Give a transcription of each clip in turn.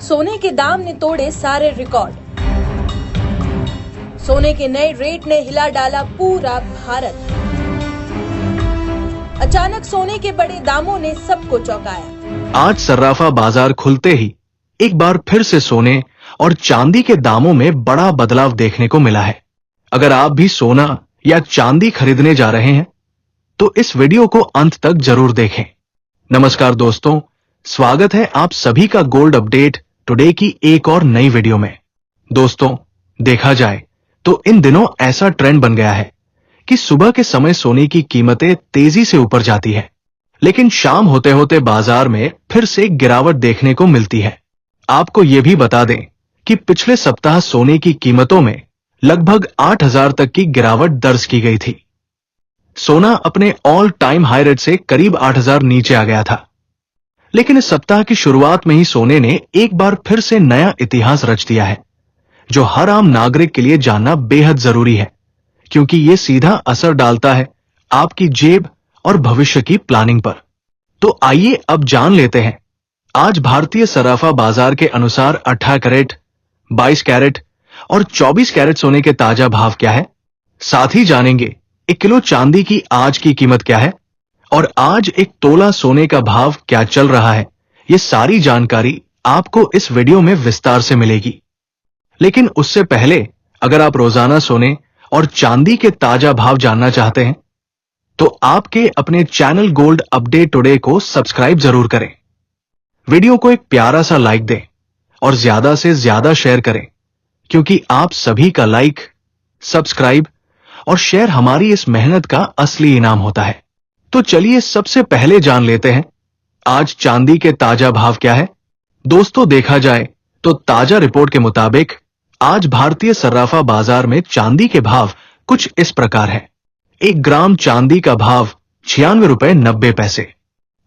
सोने के दाम ने तोड़े सारे रिकॉर्ड। सोने के नए रेट ने हिला डाला पूरा भारत। अचानक सोने के बड़े दामों ने सबको चौंकाया। आज सर्राफा बाजार खुलते ही एक बार फिर से सोने और चांदी के दामों में बड़ा बदलाव देखने को मिला है। अगर आप भी सोना या चांदी खरीदने जा रहे हैं तो इस वीडियो को अंत तक जरूर देखें। नमस्कार दोस्तों, स्वागत है आप सभी का गोल्ड अपडेट टुडे की एक और नई वीडियो में। दोस्तों, देखा जाए तो इन दिनों ऐसा ट्रेंड बन गया है कि सुबह के समय सोने की कीमतें तेजी से ऊपर जाती है, लेकिन शाम होते होते बाजार में फिर से गिरावट देखने को मिलती है। आपको ये भी बता दें कि पिछले सप्ताह सोने की कीमतों में लगभग 8,000 तक की गिरावट दर्ज की गई थी। सोना अपने ऑल टाइम हाई रेट से करीब 8,000 नीचे आ गया था, लेकिन इस सप्ताह की शुरुआत में ही सोने ने एक बार फिर से नया इतिहास रच दिया है, जो हर आम नागरिक के लिए जानना बेहद जरूरी है, क्योंकि ये सीधा असर डालता है आपकी जेब और भविष्य की प्लानिंग पर। तो आइए अब जान लेते हैं आज भारतीय सराफा बाजार के अनुसार 18 कैरेट, 22 कैरेट और 24 कैरेट सोने के ताजा भाव क्या है। साथ ही जानेंगे 1 किलो चांदी की आज की कीमत क्या है और आज 1 तोला सोने का भाव क्या चल रहा है। ये सारी जानकारी आपको इस वीडियो में विस्तार से मिलेगी। लेकिन उससे पहले अगर आप रोजाना सोने और चांदी के ताजा भाव जानना चाहते हैं तो आपके अपने चैनल गोल्ड अपडेट टुडे को सब्सक्राइब जरूर करें। वीडियो को एक प्यारा सा लाइक दें और ज्यादा से ज्यादा शेयर करें, क्योंकि आप सभी का लाइक, सब्सक्राइब और शेयर हमारी इस मेहनत का असली इनाम होता है। तो चलिए सबसे पहले जान लेते हैं आज चांदी के ताजा भाव क्या है। दोस्तों, देखा जाए तो ताजा रिपोर्ट के मुताबिक आज भारतीय सर्राफा बाजार में चांदी के भाव कुछ इस प्रकार है। 1 ग्राम चांदी का भाव 96 रुपए 90 पैसे।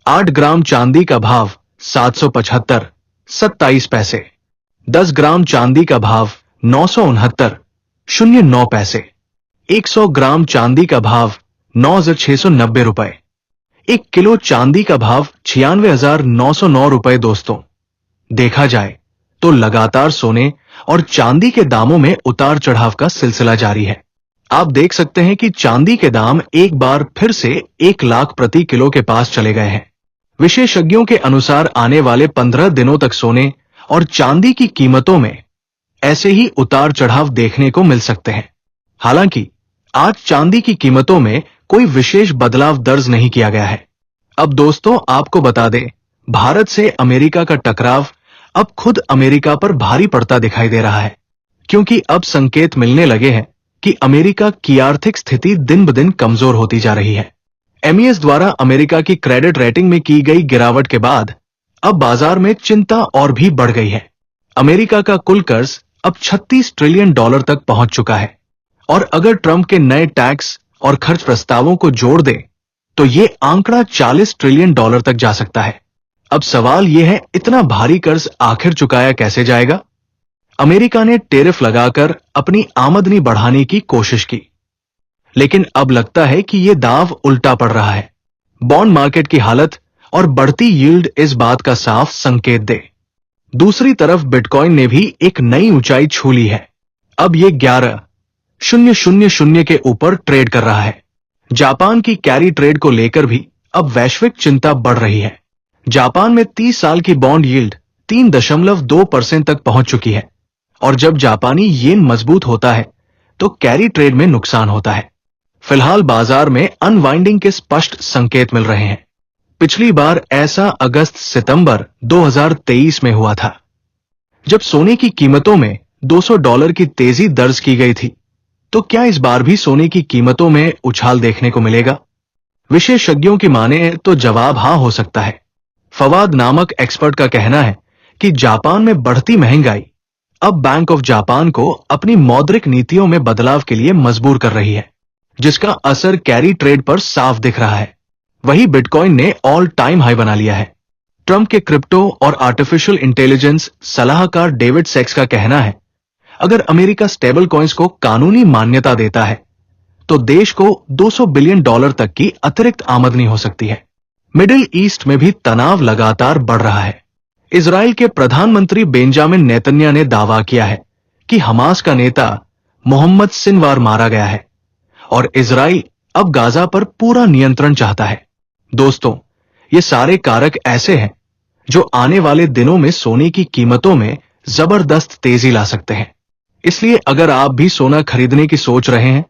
8 ग्राम चांदी का भाव 775.27 पैसे। 10 ग्राम चांदी का भाव 969.09 पैसे। 100 ग्राम चांदी का भाव 9,690 रुपए। 1 किलो चांदी का भाव 96,909 रुपए। दोस्तों, देखा जाए तो लगातार सोने और चांदी के दामों में उतार चढ़ाव का सिलसिला जारी है। आप देख सकते हैं कि चांदी के दाम एक बार फिर से 1 लाख प्रति किलो के पास चले गए हैं। विशेषज्ञों के अनुसार आने वाले 15 दिनों तक सोने और चांदी की कीमतों में ऐसे ही उतार चढ़ाव देखने को मिल सकते हैं। हालांकि आज चांदी की कीमतों में कोई विशेष बदलाव दर्ज नहीं किया गया है। अब दोस्तों, आपको बता दें, भारत से अमेरिका का टकराव अब खुद अमेरिका पर भारी पड़ता दिखाई दे रहा है, क्योंकि अब संकेत मिलने लगे हैं कि अमेरिका की आर्थिक स्थिति दिन ब दिन कमजोर होती जा रही है। एमईएस द्वारा अमेरिका की क्रेडिट रेटिंग में की गई गिरावट के बाद अब बाजार में चिंता और भी बढ़ गई है। अमेरिका का कुल कर्ज अब $36 ट्रिलियन तक पहुंच चुका है, और अगर ट्रंप के नए टैक्स और खर्च प्रस्तावों को जोड़ दें तो ये आंकड़ा $40 ट्रिलियन तक जा सकता है। अब सवाल यह है, इतना भारी कर्ज आखिर चुकाया कैसे जाएगा। अमेरिका ने टेरिफ लगाकर अपनी आमदनी बढ़ाने की कोशिश की, लेकिन अब लगता है कि यह दाव उल्टा पड़ रहा है। बॉन्ड मार्केट की हालत और बढ़ती यील्ड इस बात का साफ संकेत दे। दूसरी तरफ बिटकॉइन ने भी एक नई ऊंचाई छू ली है। अब ये 11,000 के ऊपर ट्रेड कर रहा है। जापान की कैरी ट्रेड को लेकर भी अब वैश्विक चिंता बढ़ रही है। जापान में 30 साल की बॉन्ड यील्ड 3.2% तक पहुंच चुकी है, और जब जापानी येन मजबूत होता है तो कैरी ट्रेड में नुकसान होता है। फिलहाल बाजार में अनवाइंडिंग के स्पष्ट संकेत मिल रहे हैं। पिछली बार ऐसा अगस्त-सितंबर 2023 में हुआ था, जब सोने की कीमतों में $200 की तेजी दर्ज की गई थी। तो क्या इस बार भी सोने की कीमतों में उछाल देखने को मिलेगा? विशेषज्ञों की माने तो जवाब हाँ हो सकता है। फवाद नामक एक्सपर्ट का कहना है कि जापान में बढ़ती महंगाई अब बैंक ऑफ जापान को अपनी मौद्रिक नीतियों में बदलाव के लिए मजबूर कर रही है, जिसका असर कैरी ट्रेड पर साफ दिख रहा है। वहीं बिटकॉइन ने ऑल टाइम हाई बना लिया है। ट्रंप के क्रिप्टो और आर्टिफिशियल इंटेलिजेंस सलाहकार डेविड सेक्स का कहना है, अगर अमेरिका स्टेबल कॉइन्स को कानूनी मान्यता देता है तो देश को $200 बिलियन तक की अतिरिक्त आमदनी हो सकती है। मिडिल ईस्ट में भी तनाव लगातार बढ़ रहा है। इजराइल के प्रधानमंत्री बेंजामिन नेतन्याहू ने दावा किया है कि हमास का नेता मोहम्मद सिनवार मारा गया है और इजराइल अब गाजा पर पूरा नियंत्रण चाहता है। दोस्तों, ये सारे कारक ऐसे हैं जो आने वाले दिनों में सोने की कीमतों में जबरदस्त तेजी ला सकते हैं। इसलिए अगर आप भी सोना खरीदने की सोच रहे हैं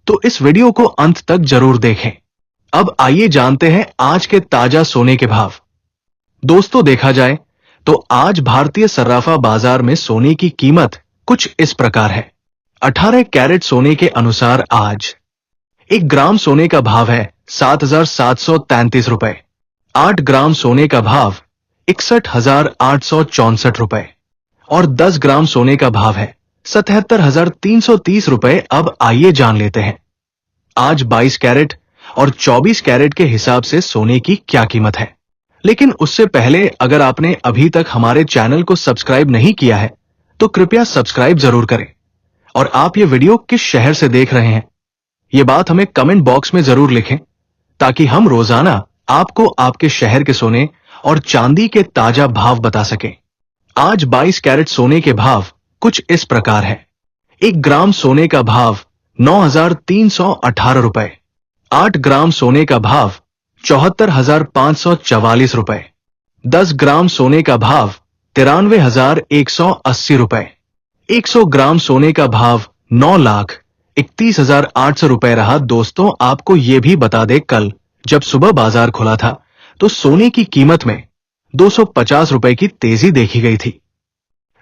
तो इस वीडियो को अंत तक जरूर देखें। अब आइए जानते हैं आज के ताजा सोने के भाव। दोस्तों, देखा जाए तो आज भारतीय सर्राफा बाजार में सोने की कीमत कुछ इस प्रकार है। 18 कैरेट सोने के अनुसार आज 1 ग्राम सोने का भाव है 7,733 रुपए। 8 ग्राम सोने का भाव 61,864 रुपए और 10 ग्राम सोने का भाव है 77,330 रुपए। अब आइए जान लेते हैं आज 22 कैरेट और 24 कैरेट के हिसाब से सोने की क्या कीमत है। लेकिन उससे पहले अगर आपने अभी तक हमारे चैनल को सब्सक्राइब नहीं किया है तो कृपया सब्सक्राइब जरूर करें। और आप ये वीडियो किस शहर से देख रहे हैं ये बात हमें कमेंट बॉक्स में जरूर लिखें ताकि हम रोजाना आपको आपके शहर के सोने और चांदी के ताजा भाव बता सकें। आज 22 कैरेट सोने के भाव कुछ इस प्रकार है। 1 ग्राम सोने का भाव 9,318 रुपए। 8 ग्राम सोने का भाव 74,544 रुपए। 10 ग्राम सोने का भाव 93,180 रुपए। 100 ग्राम सोने का भाव 9,31,800 रुपए रहा। दोस्तों, आपको ये भी बता दें, कल जब सुबह बाजार खुला था तो सोने की कीमत में 250 रुपए की तेजी देखी गई थी।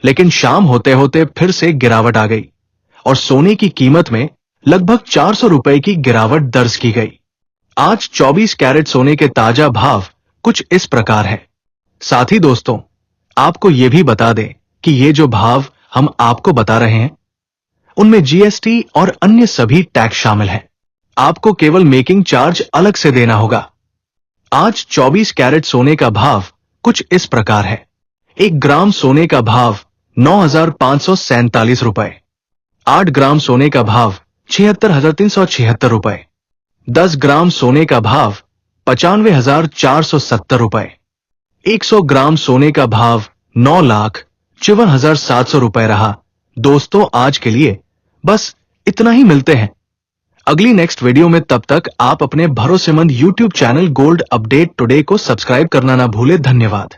लेकिन शाम होते होते फिर से गिरावट आ गई और सोने की कीमत में लगभग 400 रुपए की गिरावट दर्ज की गई। आज 24 कैरेट सोने के ताजा भाव कुछ इस प्रकार है। साथ ही दोस्तों, आपको यह भी बता दें कि ये जो भाव हम आपको बता रहे हैं उनमें जीएसटी और अन्य सभी टैक्स शामिल हैं। आपको केवल मेकिंग चार्ज अलग से देना होगा। आज 24 कैरेट सोने का भाव कुछ इस प्रकार है। 1 ग्राम सोने का भाव 9,547 रुपए। 8 ग्राम सोने का भाव 76,376 रुपए। 10 ग्राम सोने का भाव 95,470 रुपए। 100 ग्राम सोने का भाव 9,54,700 रुपए रहा। दोस्तों, आज के लिए बस इतना ही। मिलते हैं अगली नेक्स्ट वीडियो में। तब तक आप अपने भरोसेमंद YouTube channel gold update today को सब्सक्राइब करना ना भूले। धन्यवाद।